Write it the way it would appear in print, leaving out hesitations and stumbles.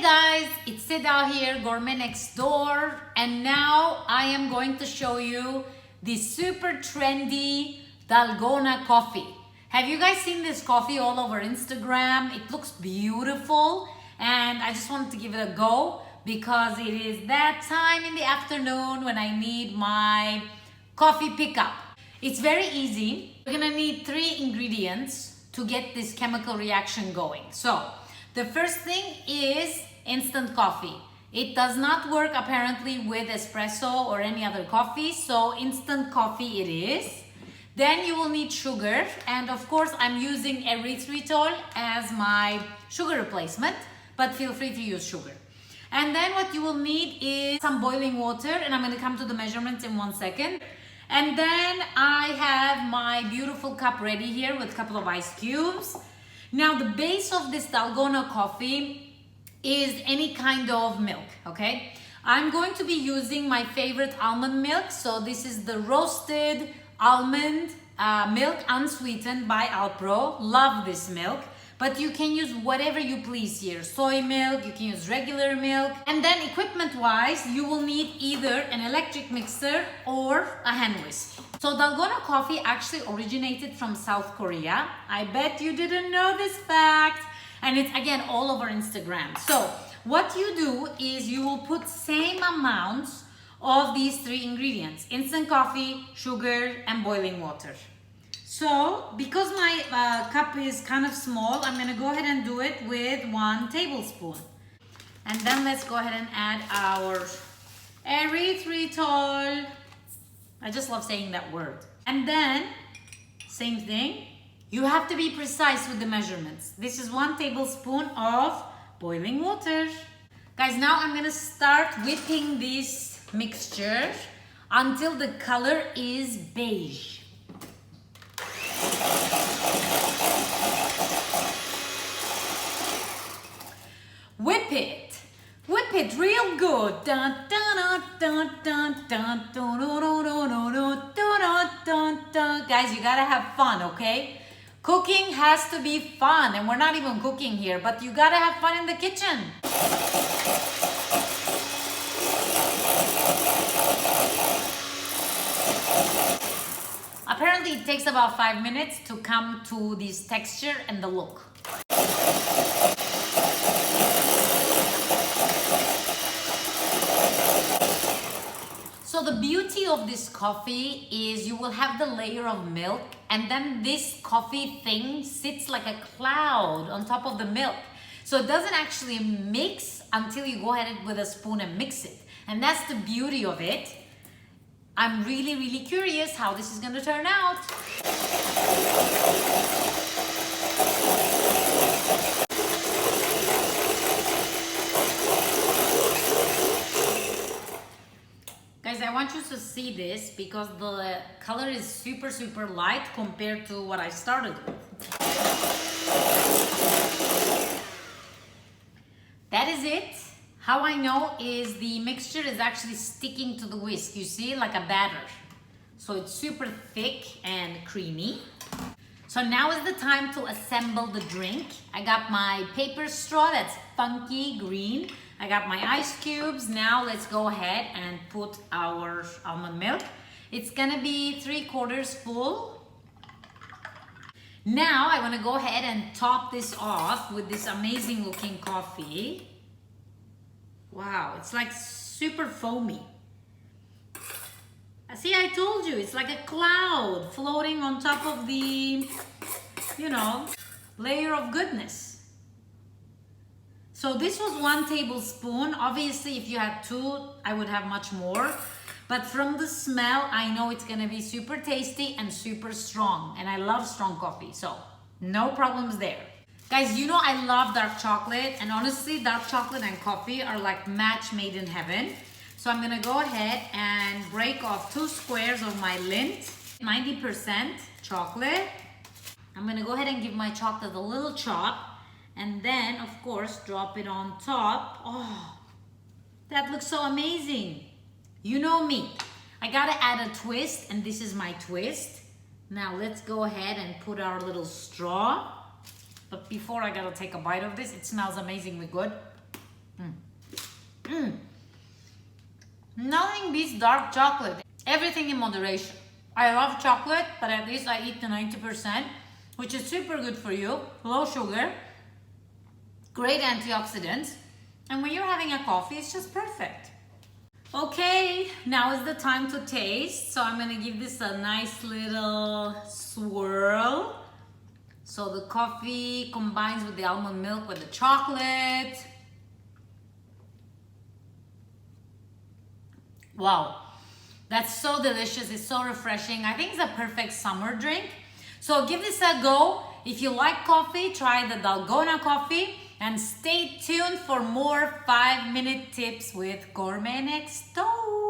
guys, it's Seda here, Gourmet Next Door, and now I am going to show you the super trendy Dalgona coffee. Have you guys seen this coffee all over Instagram? It looks beautiful and I just wanted to give it a go because it is that time in the afternoon when I need my coffee pickup. It's very easy. We're gonna need 3 ingredients to get this chemical reaction going. So the first thing is instant coffee. It does not work apparently with espresso or any other coffee, so instant coffee it is. Then you will need sugar, and of course I'm using erythritol as my sugar replacement, but feel free to use sugar. And then what you will need is some boiling water, and I'm going to come to the measurements in 1 second. And then I have my beautiful cup ready here with a couple of ice cubes. Now the base of this Dalgona coffee is any kind of milk, okay? I'm going to be using my favorite almond milk. So this is the roasted almond milk, unsweetened by Alpro. Love this milk. But you can use whatever you please here. Soy milk, you can use regular milk. And then equipment-wise, you will need either an electric mixer or a hand whisk. So Dalgona coffee actually originated from South Korea. I bet you didn't know this fact. And it's again all over Instagram. So what you do is you will put same amounts of these 3 ingredients: instant coffee, sugar, and boiling water. So because my cup is kind of small, I'm gonna go ahead and do it with 1 tablespoon. And then let's go ahead and add our erythritol. I just love saying that word. And then, same thing. You have to be precise with the measurements. This is 1 tablespoon of boiling water. Guys, now I'm gonna start whipping this mixture until the color is beige. Whip it real good. Dun, dun, dun, dun, dun, dun, dun, dun, dun, dun, dun. Guys, you gotta have fun, okay? Cooking has to be fun, and we're not even cooking here, but you gotta have fun in the kitchen. Apparently it takes about 5 minutes to come to this texture and the look. So the beauty of this coffee is you will have the layer of milk, and then this coffee thing sits like a cloud on top of the milk. So it doesn't actually mix until you go ahead with a spoon and mix it. And that's the beauty of it. I'm really curious how this is gonna turn out. Guys, I want you to see this because the color is super light compared to what I started with. That is it. How I know is the mixture is actually sticking to the whisk, you see, like a batter. So it's super thick and creamy. So now is the time to assemble the drink. I got my paper straw that's funky green. I got my ice cubes. Now let's go ahead and put our almond milk. It's gonna be 3/4 full. Now I wanna go ahead and top this off with this amazing looking coffee. Wow, it's like super foamy. See, I told you, it's like a cloud floating on top of the, you know, layer of goodness. So this was 1 tablespoon. Obviously, if you had 2, I would have much more. But from the smell, I know it's gonna be super tasty and super strong. And I love strong coffee, so no problems there. Guys, you know I love dark chocolate, and honestly, dark chocolate and coffee are like match made in heaven. So I'm gonna go ahead and break off 2 squares of my Lindt 90% chocolate. I'm gonna go ahead and give my chocolate a little chop, and then of course drop it on top. Oh, that looks so amazing. You know me, I gotta add a twist, and this is my twist. Now let's go ahead and put our little straw. But before, I gotta take a bite of this. It smells amazingly good. Nothing beats dark chocolate. Everything in moderation. I love chocolate, but at least I eat the 90%, which is super good for you. Low sugar, great antioxidants. And when you're having a coffee, it's just perfect. Okay, now is the time to taste. So I'm gonna give this a nice little swirl. So the coffee combines with the almond milk with the chocolate. Wow, that's so delicious. It's so refreshing. I think it's a perfect summer drink. So give this a go. If you like coffee, try the Dalgona coffee. And stay tuned for more 5-minute tips with Gourmet Next Door.